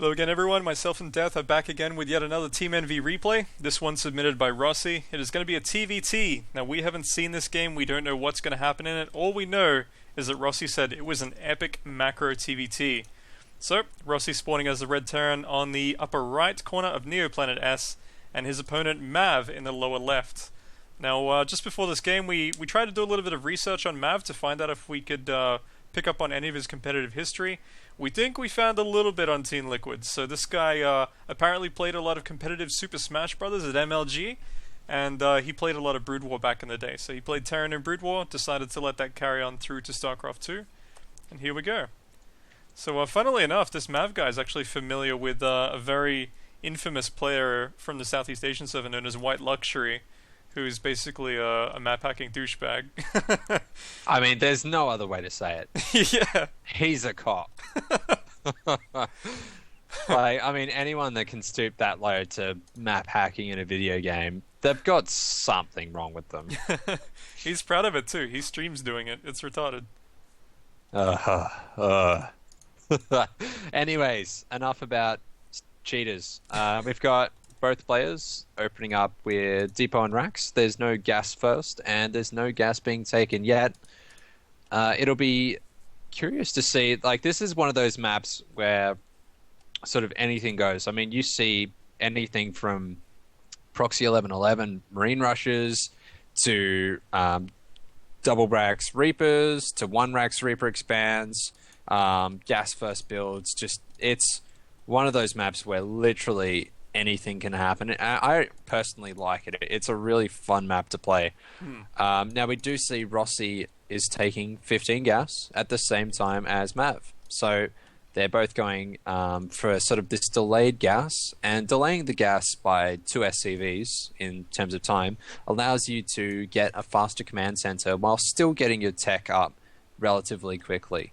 Hello again, everyone. Myself and Death are back again with yet another Team NV replay. This one submitted by Rossi. It is going to be a TVT. Now, we haven't seen this game. We don't know what's going to happen in it. All we know is that Rossi said it was an epic macro TVT. So, Rossi spawning as the red Terran on the upper right corner of Neoplanet S, and his opponent Mav in the lower left. Now, just before this game, we tried to do a little bit of research on Mav to find out if we could pick up on any of his competitive history. We think we found a little bit on Team Liquid. So this guy apparently played a lot of competitive Super Smash Brothers at MLG, and he played a lot of Brood War back in the day. So he played Terran in Brood War, decided to let that carry on through to StarCraft 2, and here we go. So funnily enough, this Mav guy is actually familiar with a very infamous player from the Southeast Asian server known as White Luxury, who is basically a map hacking douchebag. I mean, there's no other way to say it. Yeah. He's a cop. I mean, anyone that can stoop that low to map hacking in a video game, they've got something wrong with them. He's proud of it too. He streams doing it. It's retarded. Anyways, enough about cheaters. We've got both players opening up with Depot and Rax. There's no gas first, and there's no gas being taken yet. It'll be curious to see. Like, this is one of those maps where sort of anything goes. I mean, you see anything from Proxy 1111 Marine Rushes to Double Rax Reapers to One Rax Reaper expands, gas first builds. Just, it's one of those maps where literally anything can happen. I personally like it. It's a really fun map to play. Now we do see Rossi is taking 15 gas at the same time as Mav. So they're both going for sort of this delayed gas, and delaying the gas by 2 SCVs in terms of time allows you to get a faster command center while still getting your tech up relatively quickly.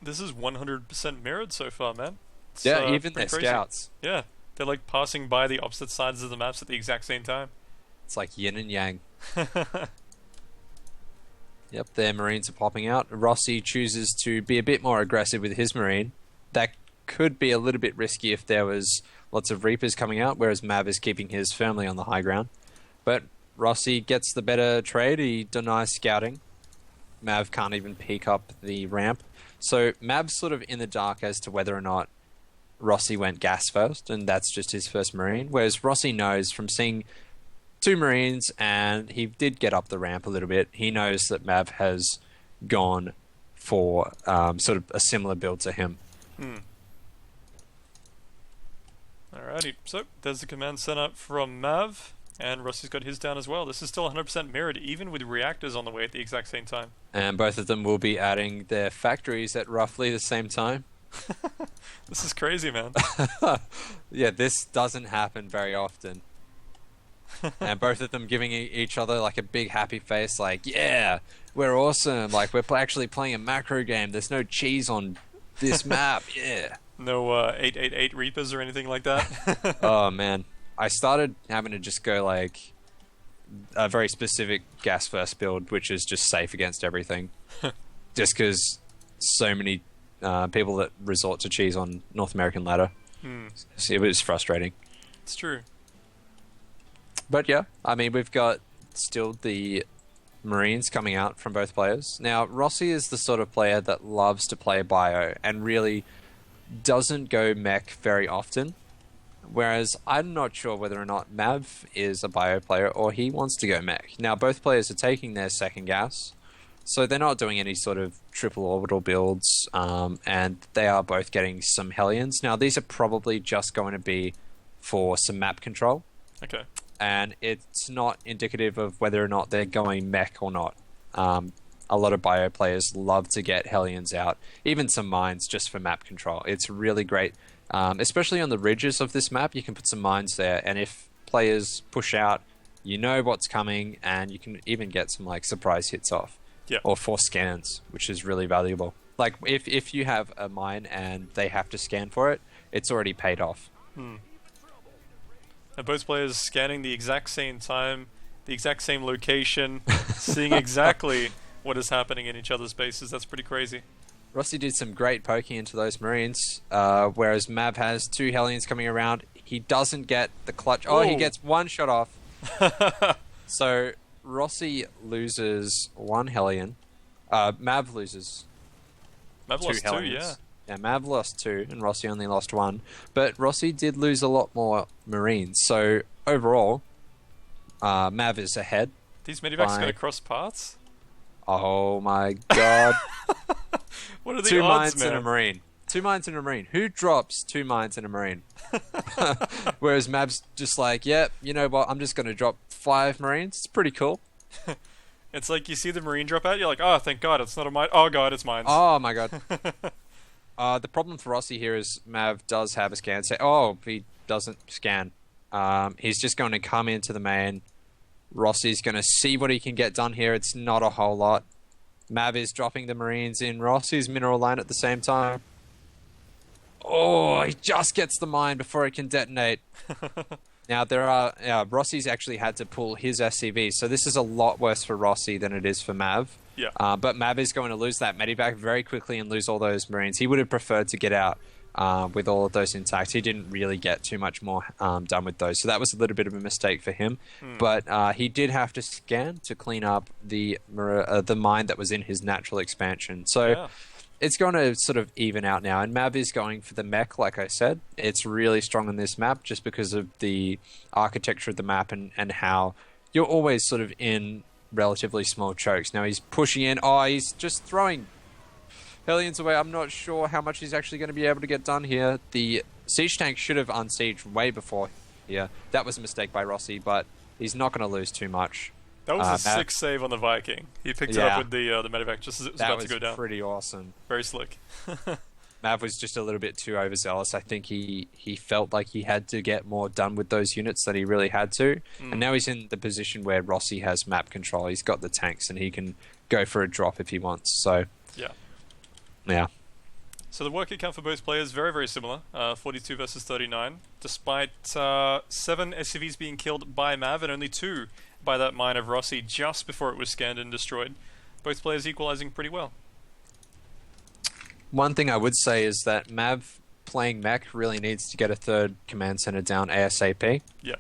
This is 100% mirrored so far, man. It's, yeah, even their crazy. scouts. Yeah. They're like passing by the opposite sides of the maps at the exact same time. It's like yin and yang. Yep, their Marines are popping out. Rossi chooses to be a bit more aggressive with his Marine. That could be a little bit risky if there was lots of Reapers coming out, whereas Mav is keeping his firmly on the high ground. But Rossi gets the better trade. He denies scouting. Mav can't even peek up the ramp. So Mav's sort of in the dark as to whether or not Rossi went gas first, and that's just his first Marine, whereas Rossi knows from seeing 2 Marines, and he did get up the ramp a little bit, he knows that Mav has gone for sort of a similar build to him. Alrighty, so there's the command center from Mav, and Rossi's got his down as well. This is still 100% mirrored, even with reactors on the way at the exact same time. And both of them will be adding their factories at roughly the same time. This is crazy, man. Yeah, this doesn't happen very often. And both of them giving each other like a big happy face, like, yeah, we're awesome, like we're actually playing a macro game, there's no cheese on this map. Yeah. No 888 Reapers or anything like that. Oh man, I started having to just go like a very specific gas first build, which is just safe against everything. Just because so many people that resort to cheese on North American ladder. It was frustrating. It's true. But yeah, I mean, we've got still the Marines coming out from both players. Now, Rossi is the sort of player that loves to play bio and really doesn't go mech very often. Whereas I'm not sure whether or not Mav is a bio player or he wants to go mech. Now, both players are taking their second gas, so they're not doing any sort of triple orbital builds, and they are both getting some Hellions. Now, these are probably just going to be for some map control. Okay. And it's not indicative of whether or not they're going mech or not. A lot of bio players love to get Hellions out, even some mines just for map control. It's really great, especially on the ridges of this map. You can put some mines there, and if players push out, you know what's coming, and you can even get some like surprise hits off. Yeah. Or force scans, which is really valuable. Like if you have a mine and they have to scan for it, it's already paid off. And both players scanning the exact same time, the exact same location, seeing exactly what is happening in each other's bases. That's pretty crazy. Rossi did some great poking into those Marines, whereas Mav has 2 Hellions coming around. He doesn't get the clutch. Oh, he gets 1 shot off. So Rossi loses 1 Hellion. Mav loses Mav 2 lost 2, Hellions. yeah. Yeah, Mav lost 2, and Rossi only lost 1. But Rossi did lose a lot more Marines. So overall, Mav is ahead. These medivacs going to cross paths? Oh my god. What are the 2 odds, mines and a man? Marine. 2 mines and a Marine. Who drops 2 mines and a Marine? Whereas Mav's just like, yep, you know what, I'm just going to drop 5 Marines. It's pretty cool. It's like you see the Marine drop out, you're like, oh, thank God, it's not a mine. Oh, God, it's mine. Oh my god. The problem for Rossi here is Mav does have a scan. Say, oh, he doesn't scan. He's just going to come into the main. Rossi's going to see what he can get done here. It's not a whole lot. Mav is dropping the Marines in Rossi's mineral line at the same time. Oh, he just gets the mine before it can detonate. Now, Rossi's actually had to pull his SCV, so this is a lot worse for Rossi than it is for Mav. Yeah. But Mav is going to lose that medivac very quickly and lose all those Marines. He would have preferred to get out with all of those intact. He didn't really get too much more done with those, so that was a little bit of a mistake for him. But he did have to scan to clean up the mine that was in his natural expansion. So it's going to sort of even out now, and Mav is going for the Mech, like I said. It's really strong on this map just because of the architecture of the map and how you're always sort of in relatively small chokes. Now he's pushing in. Oh, he's just throwing Hellions away. I'm not sure how much he's actually going to be able to get done here. The siege tank should have unsieged way before here. That was a mistake by Rossi, but he's not going to lose too much. That was a sick save on the Viking. He picked it up with the medevac just as it was about to go down. That was pretty awesome. Very slick. Mav was just a little bit too overzealous. I think he felt like he had to get more done with those units than he really had to. And now he's in the position where Rossi has map control. He's got the tanks and he can go for a drop if he wants. So yeah. So the worker count for both players very, very similar. 42 versus 39. Despite 7 SCVs being killed by Mav and only 2 by that mine of Rossi just before it was scanned and destroyed. Both players equalizing pretty well. One thing I would say is that Mav playing Mech really needs to get a 3rd command center down ASAP. Yeah.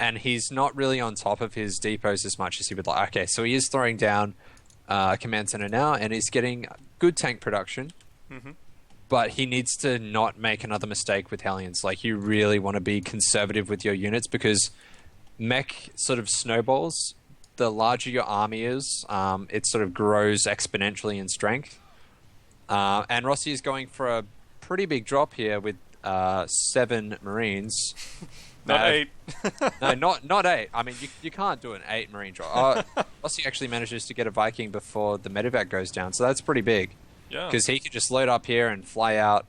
And he's not really on top of his depots as much as he would like. Okay, so he is throwing down a command center now, and he's getting good tank production. But he needs to not make another mistake with Hellions. Like, you really want to be conservative with your units because Mech sort of snowballs. The larger your army is, it sort of grows exponentially in strength. And Rossi is going for a pretty big drop here with 7 Marines. Not 8. No, not 8. I mean, you can't do an 8 Marine drop. Rossi actually manages to get a Viking before the medevac goes down, so that's pretty big. Yeah. Because he could just load up here and fly out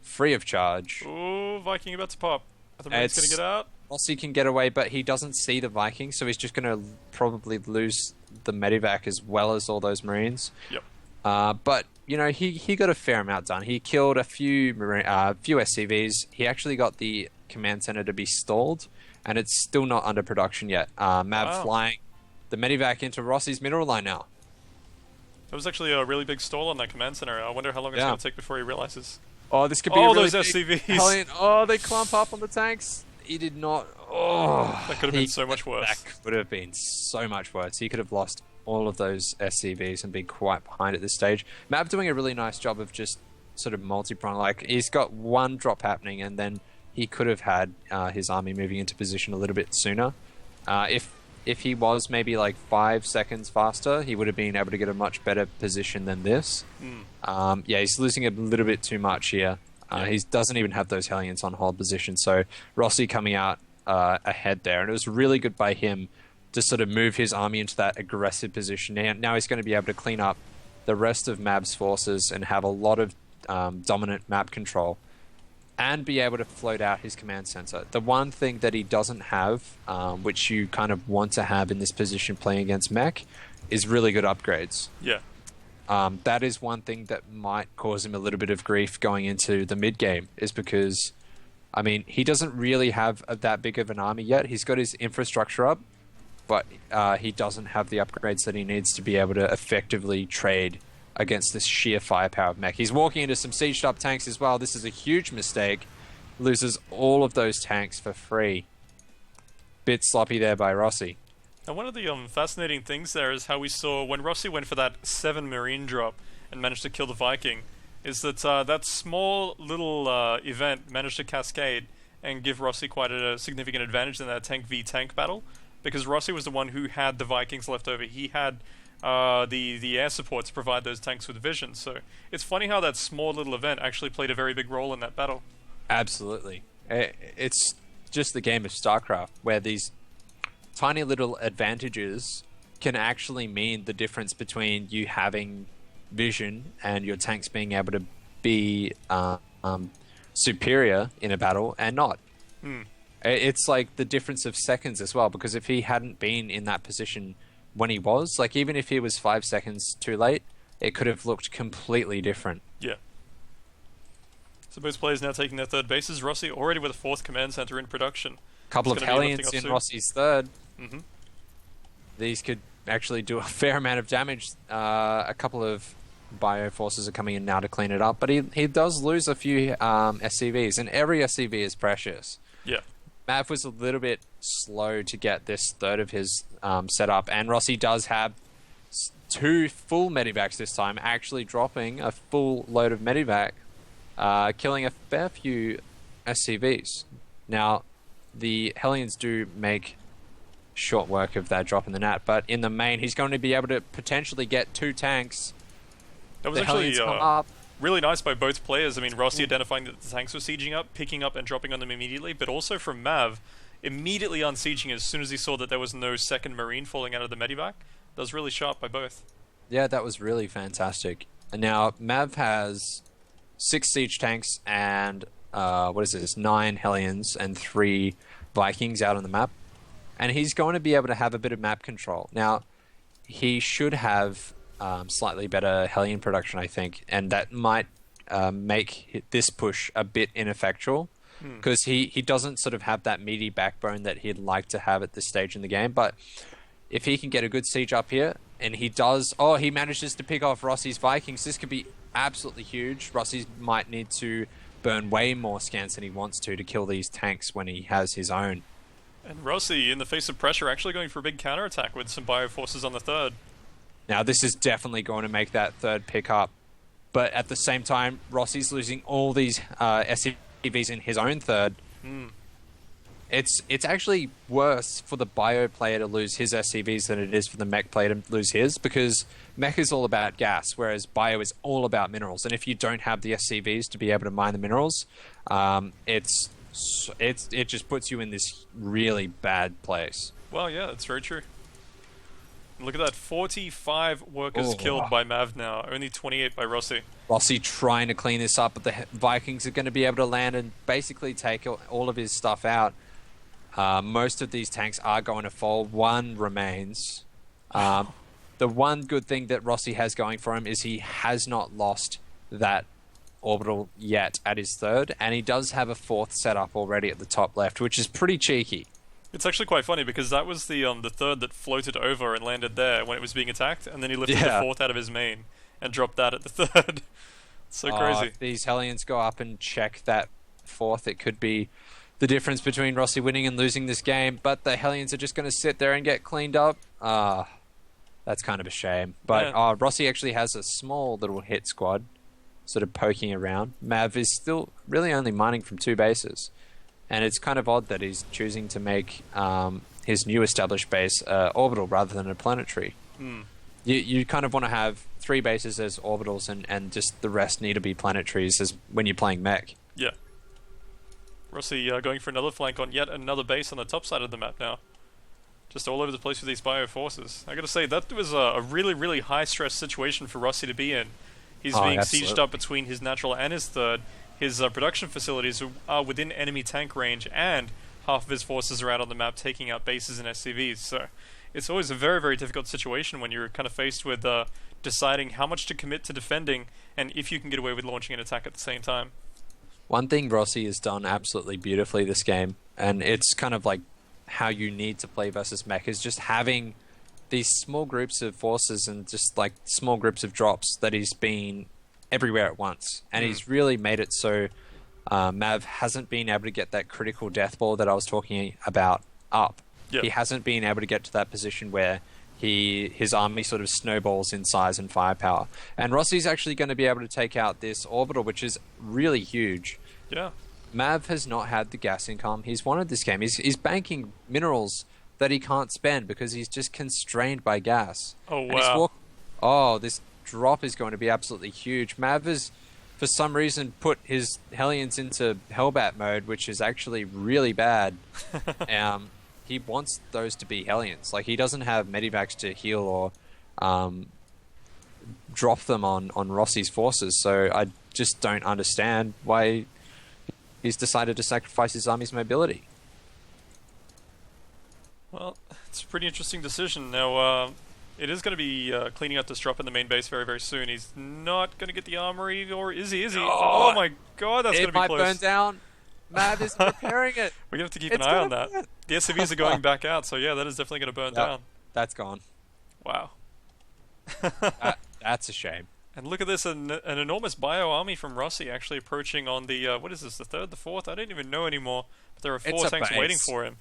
free of charge. Ooh, Viking about to pop. Are the Marines going to get out? Rossi can get away, but he doesn't see the Viking, so he's just going to probably lose the medevac as well as all those Marines. Yep. But you know, he got a fair amount done. He killed a few SCVs. He actually got the command center to be stalled, and it's still not under production yet. Mav flying the medevac into Rossi's mineral line now. That was actually a really big stall on that command center. I wonder how long it's going to take before he realizes. Oh, this could be a really those big SCVs. Hellion. Oh, they clump up on the tanks. He did not. Oh, that could have been so much worse. That could have been so much worse. He could have lost all of those SCVs and been quite behind at this stage. Mav doing a really nice job of just sort of multi-prong. Like, he's got 1 drop happening, and then he could have had his army moving into position a little bit sooner. If he was maybe like 5 seconds faster, he would have been able to get a much better position than this. Yeah, he's losing a little bit too much here. He doesn't even have those Hellions on hold position, so Rossi coming out ahead there, and it was really good by him to sort of move his army into that aggressive position. And now he's going to be able to clean up the rest of Mav's forces and have a lot of dominant map control, and be able to float out his command center. The one thing that he doesn't have, which you kind of want to have in this position playing against Mech, is really good upgrades. Yeah. That is one thing that might cause him a little bit of grief going into the mid game, is because, I mean, he doesn't really have that big of an army yet. He's got his infrastructure up, but he doesn't have the upgrades that he needs to be able to effectively trade against this sheer firepower of Mech. He's walking into some sieged up tanks as well. This is a huge mistake. Loses all of those tanks for free. Bit sloppy there by Rossi. And one of the fascinating things there is how we saw when Rossi went for that 7 Marine drop and managed to kill the Viking, is that that small little event managed to cascade and give Rossi quite a significant advantage in that tank v tank battle, because Rossi was the one who had the Vikings left over. He had the air support to provide those tanks with vision. So it's funny how that small little event actually played a very big role in that battle. Absolutely. It's just the game of StarCraft where these tiny little advantages can actually mean the difference between you having vision and your tanks being able to be superior in a battle and not. It's like the difference of seconds as well, because if he hadn't been in that position when he was, like even if he was 5 seconds too late, it could have looked completely different. Yeah. So both players now taking their third bases. Rossi already with a 4th command center in production. Couple of Hellions in Rossi's third. Mm-hmm. These could actually do a fair amount of damage. A couple of Bioforces are coming in now to clean it up, but he does lose a few SCVs, and every SCV is precious. Yeah. Mav was a little bit slow to get this third of his set up, and Rossi does have 2 full medivacs this time, actually dropping a full load of medivac, killing a fair few SCVs. Now, the Hellions do make short work of that drop in the nat, but in the main, he's going to be able to potentially get 2 tanks. That was actually really nice by both players. I mean, Rossi identifying that the tanks were sieging up, picking up and dropping on them immediately, but also from Mav, immediately unsieging as soon as he saw that there was no second Marine falling out of the medivac. That was really sharp by both. Yeah, that was really fantastic. And now, Mav has 6 siege tanks and, 9 Hellions and 3 Vikings out on the map. And he's going to be able to have a bit of map control. Now, he should have slightly better Hellion production, I think, and that might make this push a bit ineffectual, because he doesn't sort of have that meaty backbone that he'd like to have at this stage in the game. But if he can get a good siege up here, and he does... Oh, he manages to pick off Rossi's Vikings. This could be absolutely huge. Rossi might need to burn way more scans than he wants to kill these tanks when he has his own. And Rossi, in the face of pressure, actually going for a big counterattack with some Bioforces on the third. Now, this is definitely going to make that third pick up. But at the same time, Rossi's losing all these SCVs in his own third. It's actually worse for the Bio player to lose his SCVs than it is for the Mech player to lose his, because Mech is all about gas, whereas Bio is all about minerals. And if you don't have the SCVs to be able to mine the minerals, it just puts you in this really bad place. Well, yeah, that's very true. Look at that, 45 workers killed by Mav now, only 28 by Rossi. Rossi trying to clean this up, but the Vikings are going to be able to land and basically take all of his stuff out. Most of these tanks are going to fall. 1 remains. The one good thing that Rossi has going for him is he has not lost that orbital yet at his third, and he does have a 4th set up already at the top left, which is pretty cheeky. It's actually quite funny, because that was the third that floated over and landed there when it was being attacked, and then he lifted the 4th out of his main and dropped that at the 3rd. So crazy. If these Hellions go up and check that 4th, it could be the difference between Rossi winning and losing this game, but the Hellions are just going to sit there and get cleaned up. That's kind of a shame. But Rossi actually has a small little hit squad sort of poking around. Mav is still really only mining from 2 bases. And it's kind of odd that he's choosing to make his new established base orbital rather than a planetary. You kind of want to have 3 bases as orbitals, and just the rest need to be planetaries as when you're playing Mech. Yeah. Rossi going for another flank on yet another base on the top side of the map now. Just all over the place with these Bioforces. I gotta say, that was a really, really high-stress situation for Rossi to be in. He's being sieged up between his natural and his third. His production facilities are within enemy tank range, and half of his forces are out on the map taking out bases and SCVs. So it's always a very, very difficult situation when you're kind of faced with deciding how much to commit to defending and if you can get away with launching an attack at the same time. One thing Rossi has done absolutely beautifully this game, and it's kind of like how you need to play versus Mech, is just having these small groups of forces and just like small groups of drops that he's been everywhere at once, and he's really made it so Mav hasn't been able to get that critical death ball that I was talking about up. Yep. He hasn't been able to get to that position where his army sort of snowballs in size and firepower. And Rossi's actually going to be able to take out this orbital, which is really huge. Yeah. Mav has not had the gas income he's wanted this game. He's banking minerals that he can't spend because he's just constrained by gas. Oh, And wow. this drop is going to be absolutely huge. Mav has, for some reason, put his Hellions into Hellbat mode, which is actually really bad. He wants those to be Hellions. Like, he doesn't have Medivacs to heal or drop them on Rossi's forces, so I just don't understand why he's decided to sacrifice his army's mobility. Well, it's a pretty interesting decision. Now, it is going to be cleaning up this drop in the main base very, very soon. He's not going to get the armory, or is he? Is he? Oh my god, that's going to be close. It might burn down. Mav is preparing it. We're going to have to keep an eye on that. The SCVs are going back out, so yeah, that is definitely going to burn down. That's gone. Wow. That's a shame. And look at this, an enormous bio army from Rossi actually approaching on the, what is this, the third, the fourth? I don't even know anymore. But there are 4 tanks waiting for him.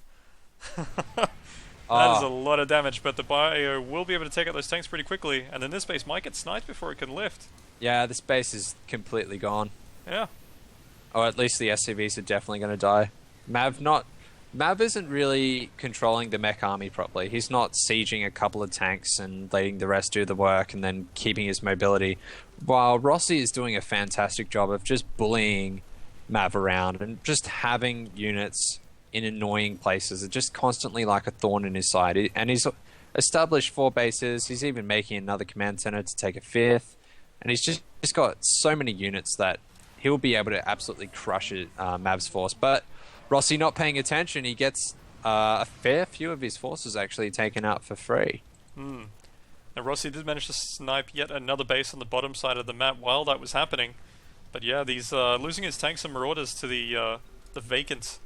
That is a lot of damage, but the bio will be able to take out those tanks pretty quickly, and then this base might get sniped before it can lift. Yeah, this base is completely gone. Yeah. Or at least the SCVs are definitely going to die. Mav isn't really controlling the mech army properly. He's not sieging a couple of tanks and letting the rest do the work and then keeping his mobility. While Rossi is doing a fantastic job of just bullying Mav around and just having units in annoying places. It's just constantly like a thorn in his side. And he's established 4 bases. He's even making another command center to take a 5th. And he's just got so many units that he'll be able to absolutely crush Mav's force. But Rossi not paying attention, he gets a fair few of his forces actually taken out for free. Now Rossi did manage to snipe yet another base on the bottom side of the map while that was happening. But yeah, these losing his tanks and marauders to the vacant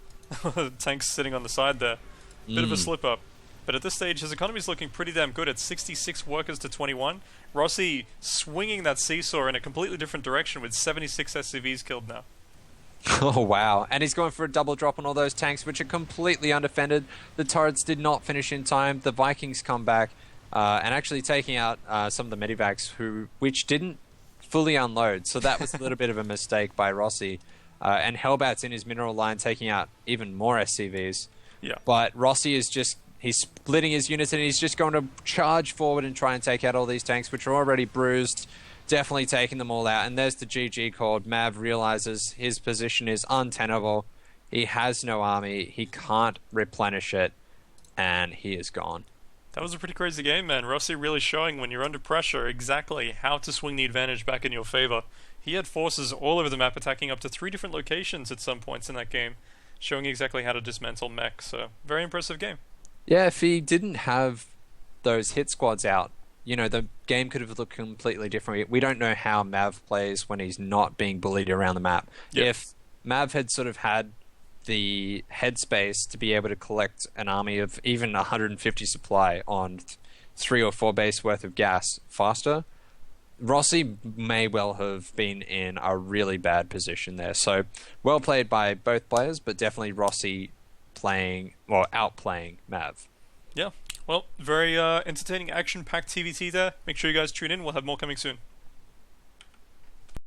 tanks sitting on the side there. Bit of a slip up. But at this stage, his economy is looking pretty damn good at 66 workers to 21. Rossi swinging that seesaw in a completely different direction with 76 SCVs killed now. Oh, wow. And he's going for a double drop on all those tanks, which are completely undefended. The turrets did not finish in time. The Vikings come back and actually taking out some of the Medivacs, which didn't fully unload. So that was a little bit of a mistake by Rossi. And Hellbat's in his mineral line taking out even more SCVs. Yeah. But Rossi is just... He's splitting his units and he's just going to charge forward and try and take out all these tanks, which are already bruised. Definitely taking them all out. And there's the GG called. Mav realizes his position is untenable. He has no army. He can't replenish it. And he is gone. That was a pretty crazy game, man. Rossi really showing when you're under pressure exactly how to swing the advantage back in your favor. He had forces all over the map attacking up to 3 different locations at some points in that game, showing exactly how to dismantle Mech. So, very impressive game. Yeah, if he didn't have those hit squads out, you know, the game could have looked completely different. We don't know how Mav plays when he's not being bullied around the map. Yep. If Mav had sort of had the headspace to be able to collect an army of even 150 supply on 3 or 4 base worth of gas faster, Rossi may well have been in a really bad position there. So, well played by both players, but definitely Rossi outplaying Mav. Yeah. Well, very entertaining, action-packed TVT there. Make sure you guys tune in. We'll have more coming soon.